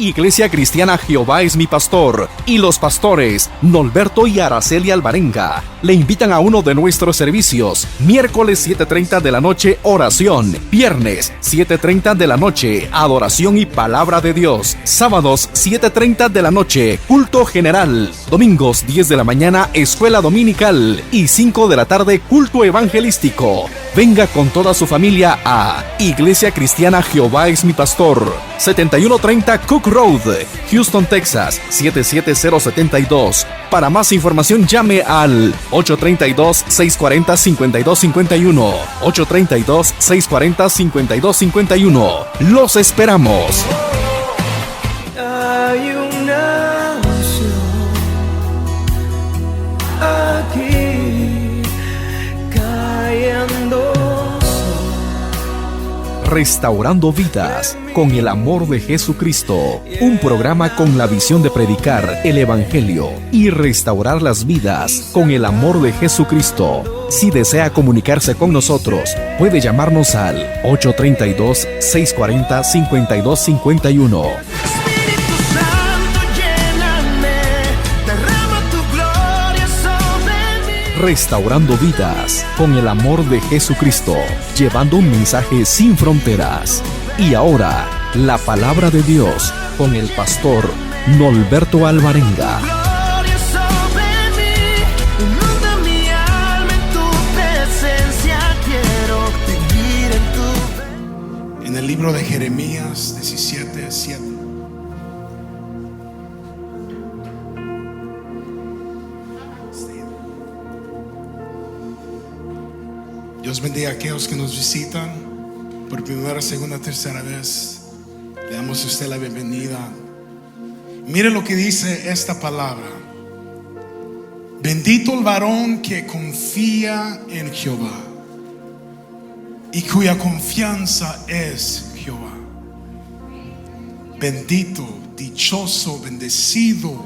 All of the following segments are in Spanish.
Iglesia Cristiana Jehová es mi pastor y los pastores Norberto y Araceli Alvarenga le invitan a uno de nuestros servicios. Miércoles 7:30 de la noche, oración. Viernes 7:30 de la noche, adoración y palabra de Dios. Sábados 7:30 de la noche, culto general. Domingos 10 de la mañana, escuela dominical. Y 5 de la tarde, culto evangelístico. Venga con toda su familia a Iglesia Cristiana Jehová es mi pastor. 7130 Cook Road, Houston, Texas 77072. Para más información llame al 832-640-5251. 832-640-5251. Los esperamos. Hay una unción aquí cayendo. Restaurando vidas con el amor de Jesucristo. Un programa con la visión de predicar el Evangelio y restaurar las vidas con el amor de Jesucristo. Si desea comunicarse con nosotros, puede llamarnos al 832-640-5251. Restaurando vidas con el amor de Jesucristo, llevando un mensaje sin fronteras. Y ahora, la palabra de Dios con el pastor Norberto Alvarenga. En el libro de Jeremías 17:7. Dios bendiga a aquellos que nos visitan por primera, segunda, tercera vez. Le damos a usted la bienvenida. Mire lo que dice esta palabra: bendito el varón que confía en Jehová y cuya confianza es Jehová. Bendito, dichoso, bendecido,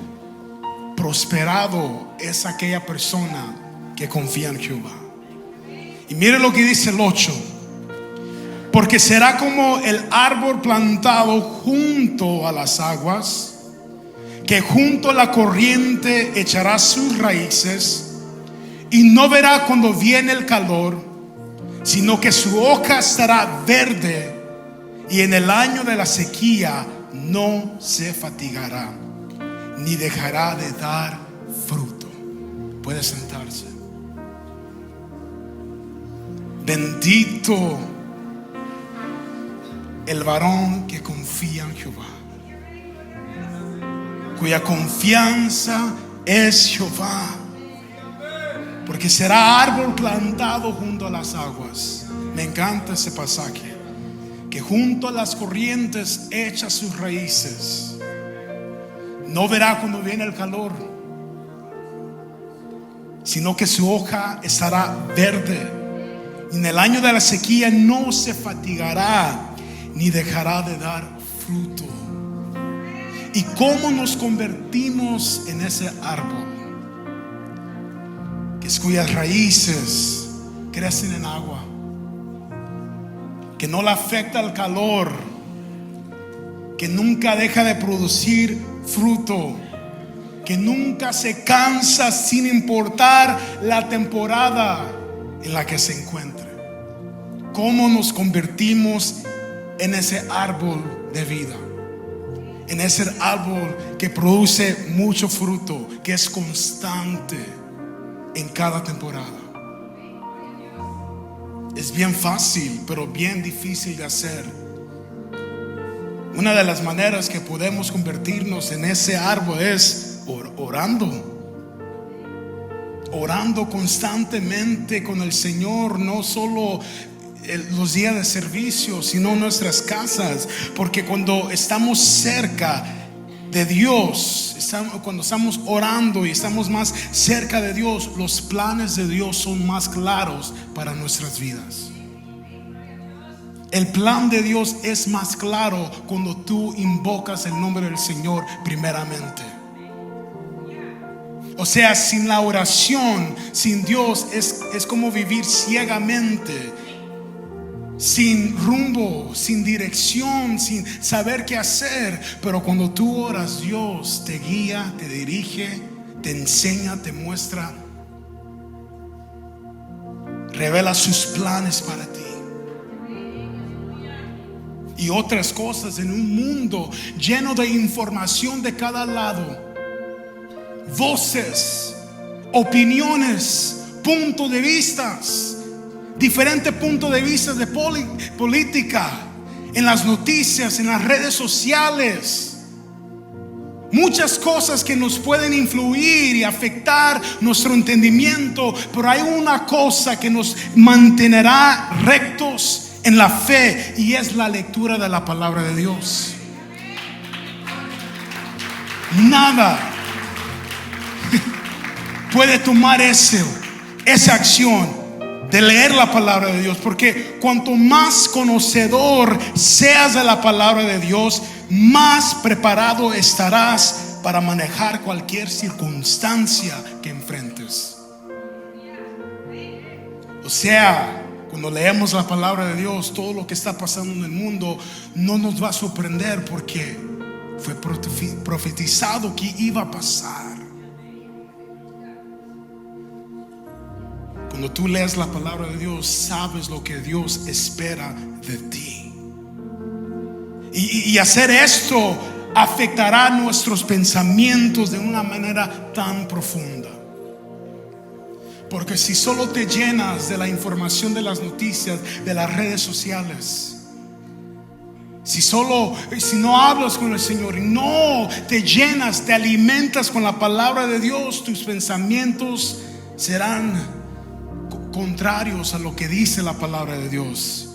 prosperado es aquella persona que confía en Jehová. Y mire lo que dice el 8: porque será como el árbol plantado junto a las aguas, que junto a la corriente echará sus raíces, y no verá cuando viene el calor, sino que su hoja estará verde, y en el año de la sequía no se fatigará, ni dejará de dar fruto. Puede sentarse. Bendito el varón que confía en Jehová, cuya confianza es Jehová, porque será árbol plantado junto a las aguas. Me encanta ese pasaje, que junto a las corrientes echa sus raíces. No verá cuando viene el calor, sino que su hoja estará verde. En el año de la sequía no se fatigará, ni dejará de dar fruto. ¿Y cómo nos convertimos en ese árbol? Que cuyas raíces crecen en agua, que no le afecta el calor, que nunca deja de producir fruto, que nunca se cansa sin importar la temporada en la que se encuentre. ¿Cómo nos convertimos en ese árbol de vida? En ese árbol que produce mucho fruto, que es constante en cada temporada. Es bien fácil, pero bien difícil de hacer. Una de las maneras que podemos convertirnos en ese árbol es orando. Orando constantemente con el Señor, no solo los días de servicio, sino en nuestras casas. Porque cuando estamos cerca de Dios, cuando estamos orando y estamos más cerca de Dios, los planes de Dios son más claros para nuestras vidas. El plan de Dios es más claro cuando tú invocas el nombre del Señor primeramente. O sea, sin la oración, sin Dios, es como vivir ciegamente sin rumbo, sin dirección, sin saber qué hacer. Pero cuando tú oras, Dios te guía, te dirige, te enseña, te muestra, revela sus planes para ti y otras cosas. En un mundo lleno de información de cada lado, voces, opiniones, puntos de vista, diferentes puntos de vista de política, en las noticias, en las redes sociales, muchas cosas que nos pueden influir y afectar nuestro entendimiento. Pero hay una cosa que nos mantendrá rectos en la fe, y es la lectura de la palabra de Dios. Nada puede tomar esa acción de leer la palabra de Dios, porque cuanto más conocedor seas de la palabra de Dios, más preparado estarás para manejar cualquier circunstancia que enfrentes. O sea, cuando leemos la palabra de Dios, todo lo que está pasando en el mundo no nos va a sorprender, porque fue profetizado que iba a pasar. Cuando tú lees la palabra de Dios, sabes lo que Dios espera de ti. Y hacer esto afectará nuestros pensamientos de una manera tan profunda. Porque si solo te llenas de la información de las noticias, de las redes sociales, si no hablas con el Señor y no te llenas, te alimentas con la palabra de Dios, tus pensamientos serán contrarios a lo que dice la palabra de Dios.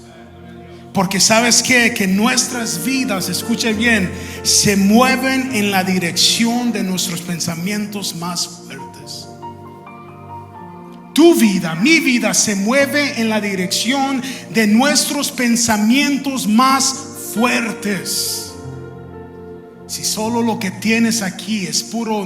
Porque sabes qué? Que nuestras vidas, escuche bien, se mueven en la dirección de nuestros pensamientos más fuertes. Tu vida, mi vida, se mueve en la dirección de nuestros pensamientos más fuertes. Si solo lo que tienes aquí es puro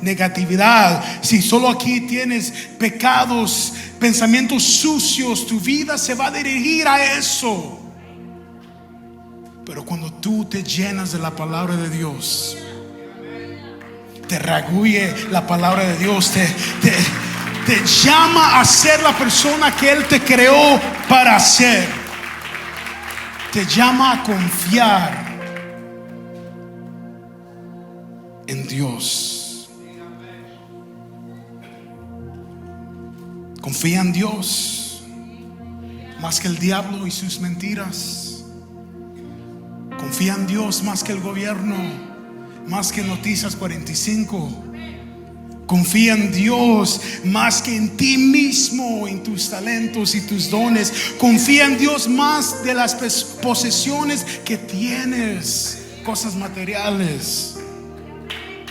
negatividad, si solo aquí tienes pecados, pensamientos sucios, tu vida se va a dirigir a eso. Pero cuando tú te llenas de la palabra de Dios, te reguye la palabra de Dios, te llama a ser la persona que Él te creó para ser. Te llama a confiar en Dios. Confía en Dios más que el diablo y sus mentiras. Confía en Dios más que el gobierno, más que Noticias 45. Confía en Dios más que en ti mismo, en tus talentos y tus dones. Confía en Dios más de las posesiones que tienes, cosas materiales.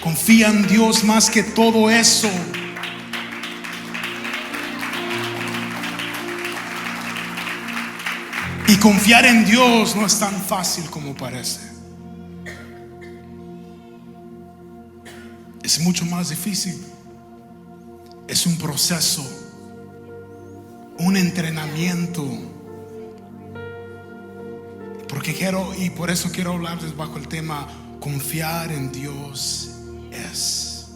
Confía en Dios más que todo eso. Y confiar en Dios no es tan fácil como parece. Es mucho más difícil. Es un proceso, un entrenamiento. Y por eso quiero hablarles bajo el tema confiar en Dios es.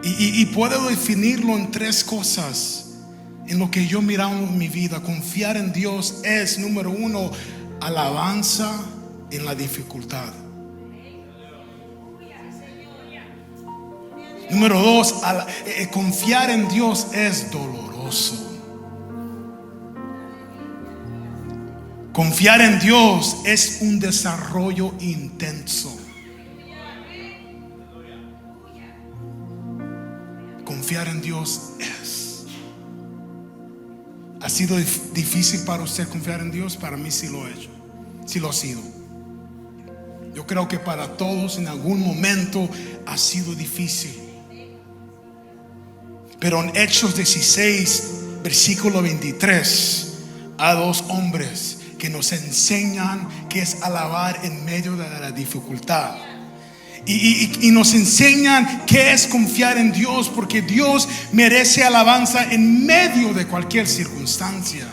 Y puedo definirlo en tres cosas en lo que yo he mirado en mi vida. Confiar en Dios es, número uno, alabanza en la dificultad. Número dos, confiar en Dios es doloroso. Confiar en Dios es un desarrollo intenso. Confiar en Dios es. ¿Ha sido difícil para usted confiar en Dios? Para mí sí lo he hecho. Sí lo ha sido. Yo creo que para todos en algún momento ha sido difícil. Pero en Hechos 16, versículo 23, hay dos hombres que nos enseñan qué es alabar en medio de la dificultad. Y nos enseñan qué es confiar en Dios, porque Dios merece alabanza en medio de cualquier circunstancia.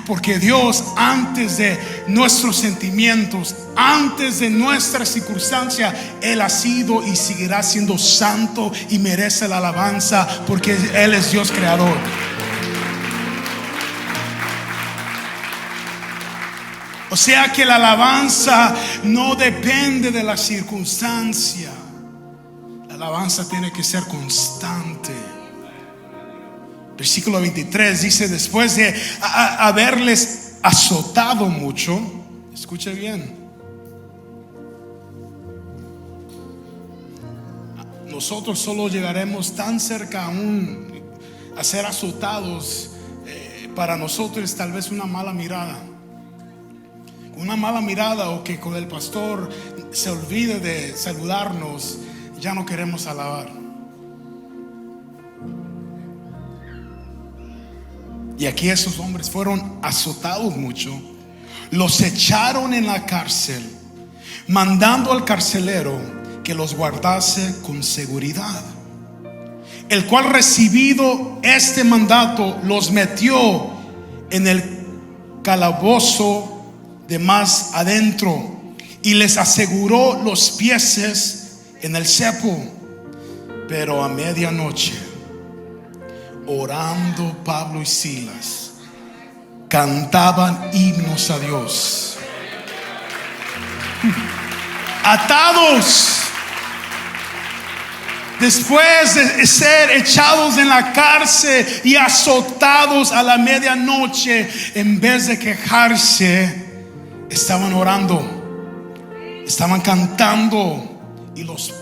Porque Dios, antes de nuestros sentimientos, antes de nuestra circunstancia, Él ha sido y seguirá siendo santo y merece la alabanza, porque Él es Dios creador. O sea que la alabanza no depende de la circunstancia. La alabanza tiene que ser constante. Versículo 23 dice: después de haberles azotado mucho, escuche bien, nosotros solo llegaremos tan cerca aún a ser azotados. Para nosotros es tal vez una mala mirada. Una mala mirada, o que con el pastor se olvide de saludarnos, ya no queremos alabar. Y aquí esos hombres fueron azotados mucho, los echaron en la cárcel, mandando al carcelero que los guardase con seguridad, el cual, recibido este mandato, los metió en el calabozo de más adentro y les aseguró los pies en el cepo. Pero a medianoche, orando Pablo y Silas, cantaban himnos a Dios, atados. Después de ser echados en la cárcel y azotados a la medianoche, en vez de quejarse, estaban orando, estaban cantando, y los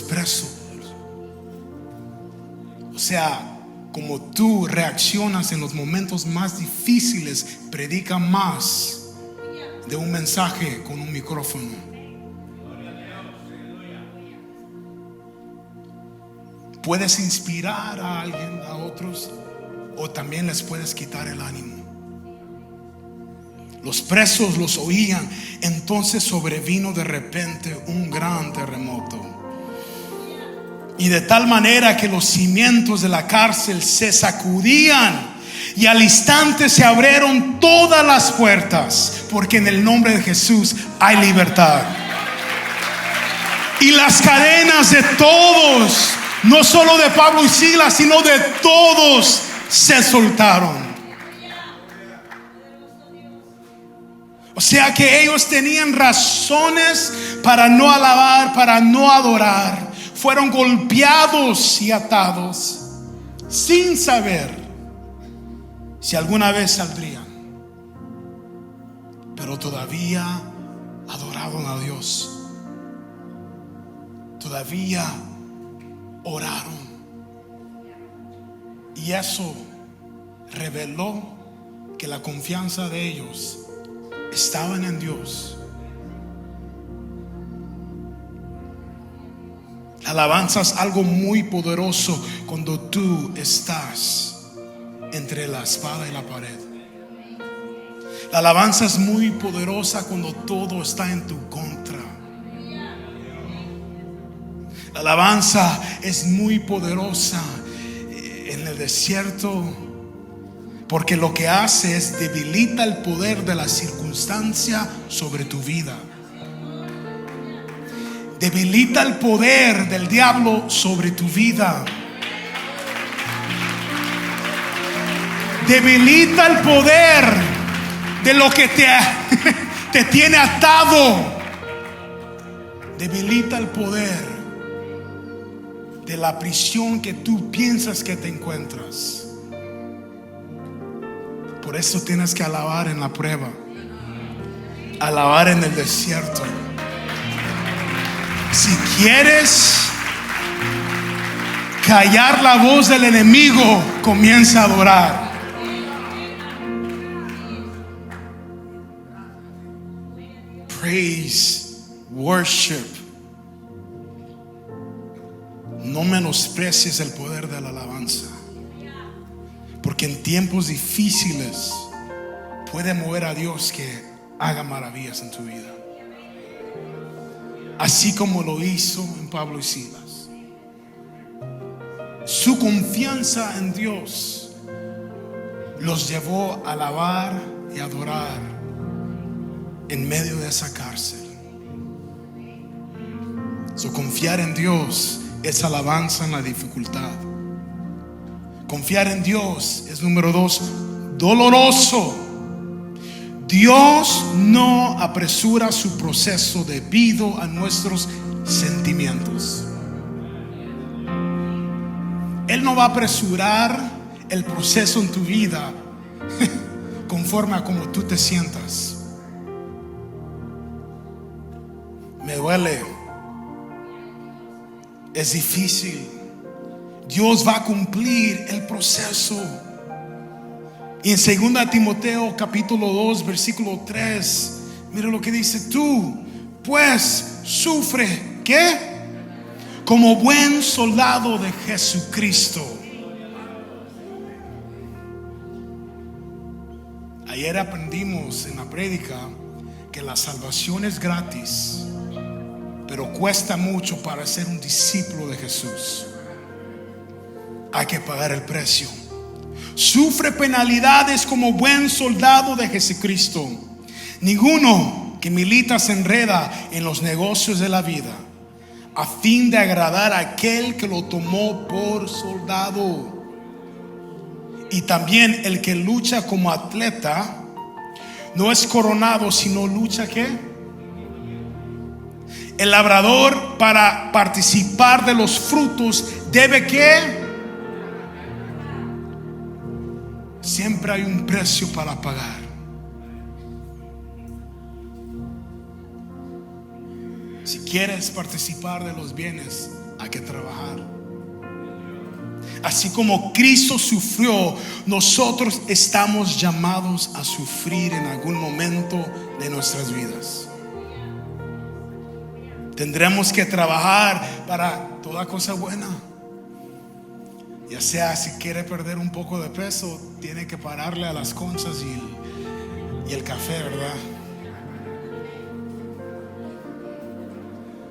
presos. O sea, como tú reaccionas en los momentos más difíciles, predica más de un mensaje con un micrófono. Puedes inspirar a alguien, a otros, o también les puedes quitar el ánimo. Los presos los oían. Entonces sobrevino de repente un gran terremoto, y de tal manera que los cimientos de la cárcel se sacudían, y al instante se abrieron todas las puertas, porque en el nombre de Jesús hay libertad. Y las cadenas de todos, no solo de Pablo y Silas, sino de todos, se soltaron. O sea que ellos tenían razones para no alabar, para no adorar. Fueron golpeados y atados sin saber si alguna vez saldrían, pero todavía adoraron a Dios, todavía oraron. Y eso reveló que la confianza de ellos estaban en Dios. La alabanza es algo muy poderoso cuando tú estás entre la espada y la pared. La alabanza es muy poderosa cuando todo está en tu contra. La alabanza es muy poderosa en el desierto, porque lo que hace es debilita el poder de la circunstancia sobre tu vida. Debilita el poder del diablo sobre tu vida. Debilita el poder de lo que te tiene atado. Debilita el poder de la prisión que tú piensas que te encuentras. Por eso tienes que alabar en la prueba, alabar en el desierto. Si quieres callar la voz del enemigo, comienza a adorar. Praise, worship. No menosprecies el poder de la alabanza, porque en tiempos difíciles puede mover a Dios que haga maravillas en tu vida, así como lo hizo en Pablo y Silas. Su confianza en Dios los llevó a alabar y adorar en medio de esa cárcel. So, confiar en Dios es alabanza en la dificultad. Confiar en Dios es, número 2, doloroso. Dios no apresura su proceso debido a nuestros sentimientos. Él no va a apresurar el proceso en tu vida conforme a como tú te sientas. Me duele, es difícil. Dios va a cumplir el proceso. Y en 2 Timoteo capítulo 2 versículo 3, mira lo que dice: tú pues sufre, ¿qué? Como buen soldado de Jesucristo. Ayer aprendimos en la prédica que la salvación es gratis, pero cuesta mucho para ser un discípulo de Jesús. Hay que pagar el precio. Sufre penalidades como buen soldado de Jesucristo. Ninguno que milita se enreda en los negocios de la vida a fin de agradar a aquel que lo tomó por soldado. Y también el que lucha como atleta no es coronado, sino lucha ¿qué? El labrador, para participar de los frutos, debe ¿qué? Siempre hay un precio para pagar. Si quieres participar de los bienes, hay que trabajar. Así como Cristo sufrió, nosotros estamos llamados a sufrir en algún momento de nuestras vidas. Tendremos que trabajar para toda cosa buena. Ya sea si quiere perder un poco de peso, tiene que pararle a las conchas y el café, ¿verdad?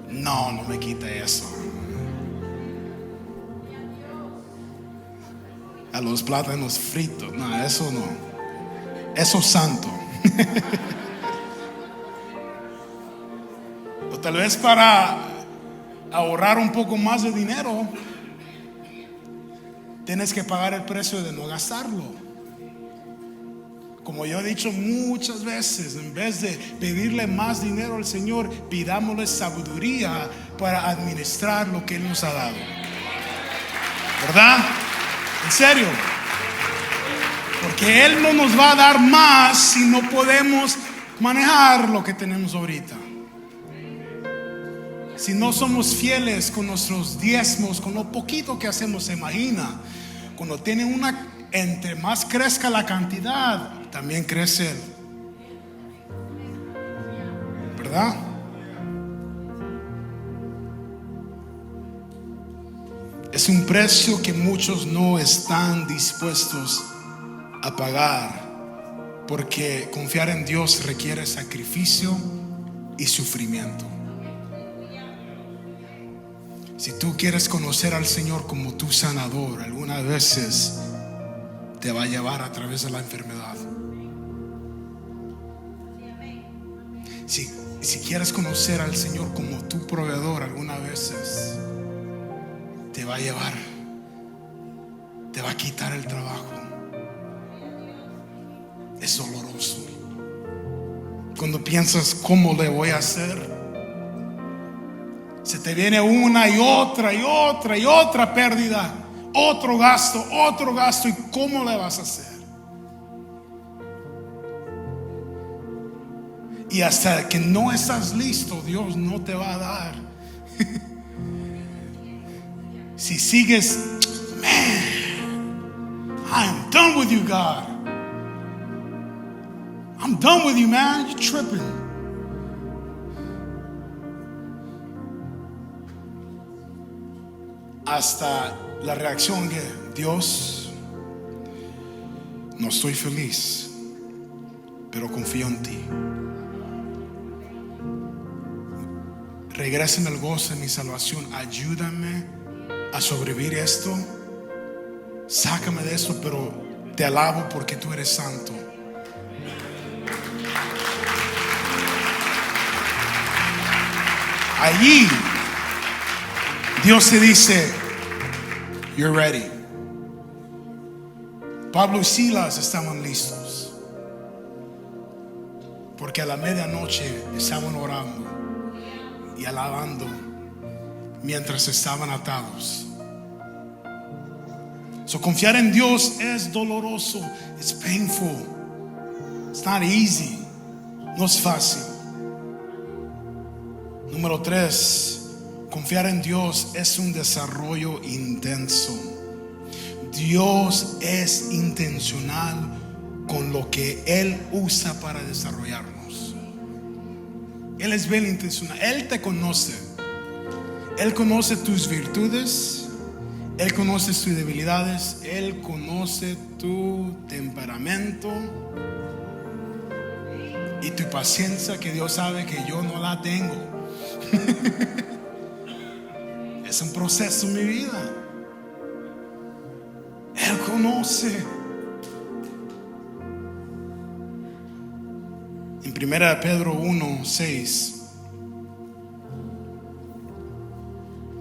No me quita eso. A los plátanos fritos, no, eso no. Eso es santo. O tal vez para ahorrar un poco más de dinero, tienes que pagar el precio de no gastarlo. Como yo he dicho muchas veces, en vez de pedirle más dinero al Señor, pidámosle sabiduría para administrar lo que Él nos ha dado. ¿Verdad? En serio. Porque Él no nos va a dar más si no podemos manejar lo que tenemos ahorita. Si no somos fieles con nuestros diezmos, con lo poquito que hacemos, se imagina. Cuando tiene entre más crezca la cantidad, también crece Él. ¿Verdad? Es un precio que muchos no están dispuestos a pagar, porque confiar en Dios requiere sacrificio y sufrimiento. Si tú quieres conocer al Señor como tu sanador, algunas veces te va a llevar a través de la enfermedad. Si quieres conocer al Señor como tu proveedor, algunas veces te va a llevar, te va a quitar el trabajo. Es doloroso. Cuando piensas cómo le voy a hacer, se te viene una y otra y otra y otra pérdida, otro gasto, ¿y cómo le vas a hacer? Y hasta que no estás listo, Dios no te va a dar. Si sigues, man, I am done with you, God. I'm done with you, man. You're tripping. Hasta la reacción que Dios, no estoy feliz, pero confío en ti. Regresa en el gozo de mi salvación. Ayúdame a sobrevivir esto sácame de esto, pero te alabo porque tú eres santo. Allí Dios te dice, you're ready. Pablo y Silas estaban listos, porque a la medianoche estaban orando y alabando mientras estaban atados. So, confiar en Dios es doloroso. It's painful. It's not easy. No es fácil. Número 3, confiar en Dios es un desarrollo intenso. Dios es intencional con lo que Él usa para desarrollarnos. Él es bien intencional. Él te conoce. Él conoce tus virtudes. Él conoce tus debilidades. Él conoce tu temperamento y tu paciencia, que Dios sabe que yo no la tengo. Es un proceso en mi vida. Él conoce. En 1 Pedro 1:6,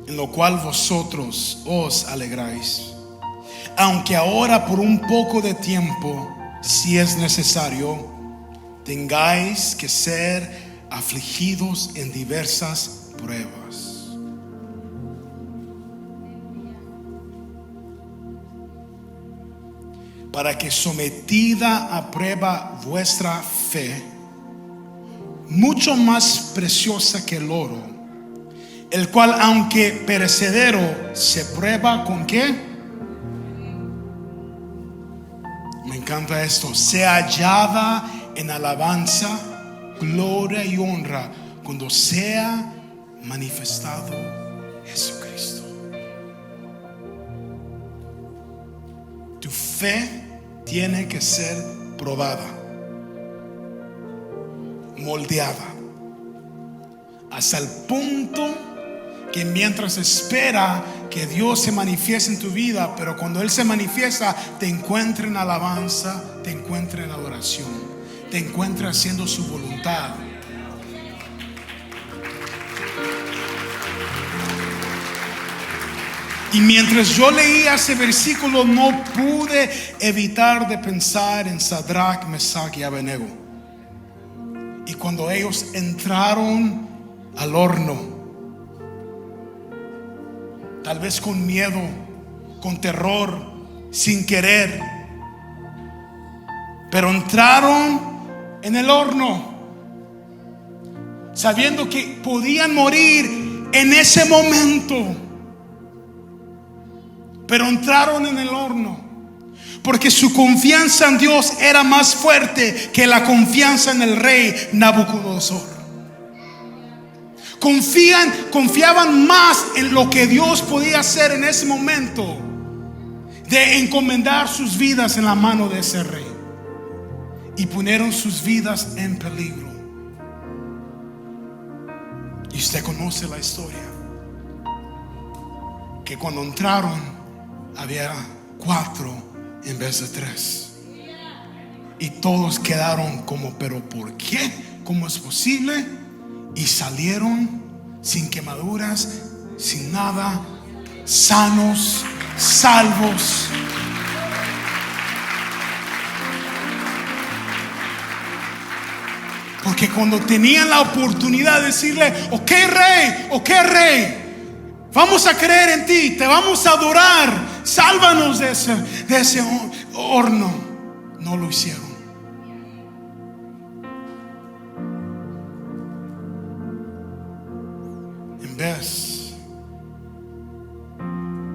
en lo cual vosotros os alegráis, aunque ahora por un poco de tiempo, si es necesario, tengáis que ser afligidos en diversas pruebas. Para que, sometida a prueba vuestra fe, mucho más preciosa que el oro, el cual aunque perecedero se prueba con ¿qué? Me encanta esto. Sea hallada en alabanza, gloria y honra cuando sea manifestado Jesucristo. Tu fe tiene que ser probada, moldeada, hasta el punto que mientras espera que Dios se manifieste en tu vida, pero cuando Él se manifiesta, te encuentra en alabanza, te encuentra en adoración, te encuentra haciendo su voluntad. Y mientras yo leía ese versículo, no pude evitar de pensar en Sadrach, Mesach y Abednego. Y cuando ellos entraron al horno, tal vez con miedo, con terror, sin querer, pero entraron en el horno, sabiendo que podían morir en ese momento. Pero entraron en el horno porque su confianza en Dios era más fuerte que la confianza en el rey Nabucodonosor. Confiaban más en lo que Dios podía hacer en ese momento, de encomendar sus vidas en la mano de ese rey, y pusieron sus vidas en peligro. Y usted conoce la historia, que cuando entraron había 4 en vez de 3. Y todos quedaron como, ¿pero por qué? ¿Cómo es posible? Y salieron sin quemaduras, sin nada, sanos, salvos. Porque cuando tenían la oportunidad de decirle, ok rey, vamos a creer en ti, te vamos a adorar, sálvanos de ese horno, no lo hicieron. En vez,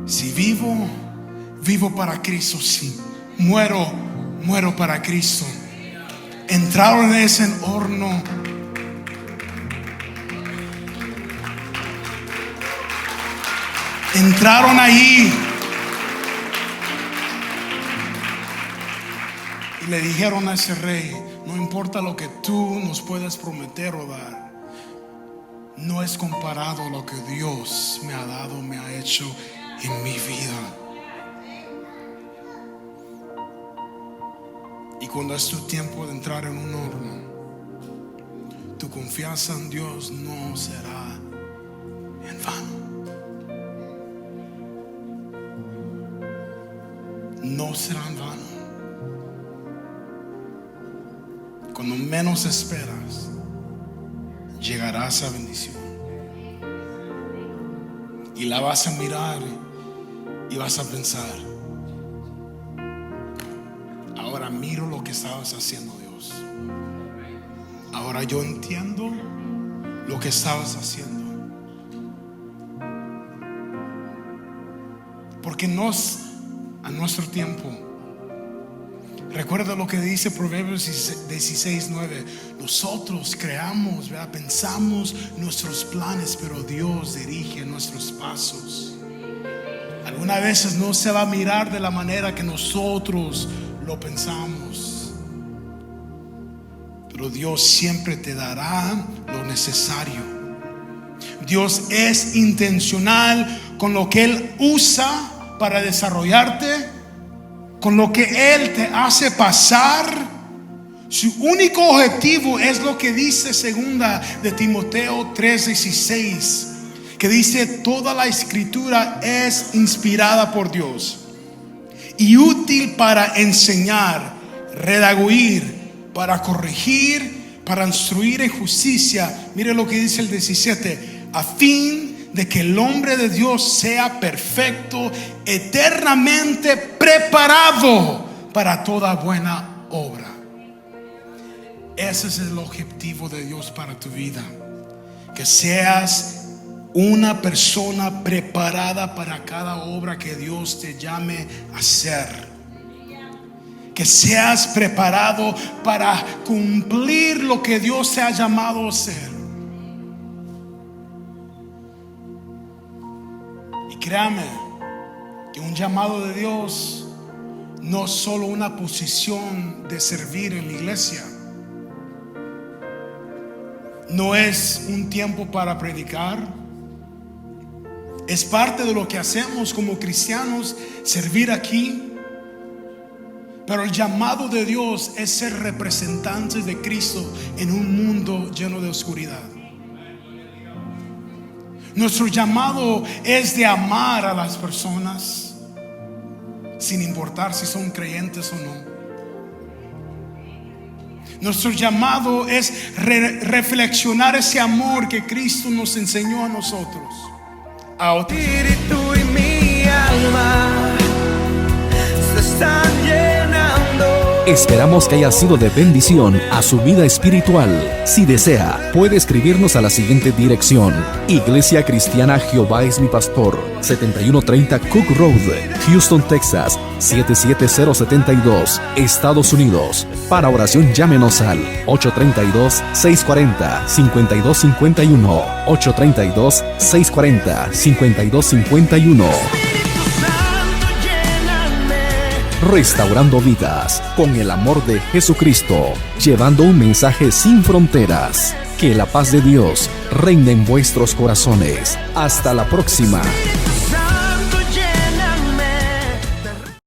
si vivo para Cristo. Si muero para Cristo. Entraron en ese horno. Entraron ahí y le dijeron a ese rey, no importa lo que tú nos puedas prometer o dar, no es comparado a lo que Dios me ha dado, me ha hecho en mi vida. cuando es tu tiempo de entrar en un horno, tu confianza en Dios no será en vano. No será en vano. Cuando menos esperas, llegará esa bendición. Y la vas a mirar y vas a pensar: ahora miro lo que estabas haciendo, Dios. Ahora yo entiendo lo que estabas haciendo. Porque no es a nuestro tiempo. Recuerda lo que dice Proverbios 16:9. Nosotros creamos, ¿verdad? Pensamos nuestros planes, pero Dios dirige nuestros pasos. Algunas veces no se va a mirar de la manera que nosotros lo pensamos, pero Dios siempre te dará lo necesario. Dios es intencional con lo que Él usa para desarrollarte, con lo que Él te hace pasar. Su único objetivo es lo que dice 2 de Timoteo 3:16, que dice: toda la escritura es inspirada por Dios y útil para enseñar, redarguir, para corregir, para instruir en justicia. Mire lo que dice el 17: a fin de que el hombre de Dios sea perfecto, eternamente preparado para toda buena obra. Ese es el objetivo de Dios para tu vida, que seas una persona preparada para cada obra que Dios te llame a hacer. Que seas preparado para cumplir lo que Dios te ha llamado a hacer. Y créame que un llamado de Dios no es solo una posición de servir en la iglesia. No es un tiempo para predicar. Es parte de lo que hacemos como cristianos, servir aquí. Pero el llamado de Dios es ser representantes de Cristo en un mundo lleno de oscuridad. Nuestro llamado es de amar a las personas, sin importar si son creyentes o no. Nuestro llamado es reflexionar ese amor que Cristo nos enseñó a nosotros, a otros. Espíritu y mi alma se están llenando. Esperamos que haya sido de bendición a su vida espiritual. Si desea, puede escribirnos a la siguiente dirección: Iglesia Cristiana Jehová es mi Pastor, 7130 Cook Road, Houston, Texas 77072, Estados Unidos. Para oración llámenos al 832-640-5251, 832-640-5251. Restaurando vidas con el amor de Jesucristo, llevando un mensaje sin fronteras. Que la paz de Dios reine en vuestros corazones. Hasta la próxima.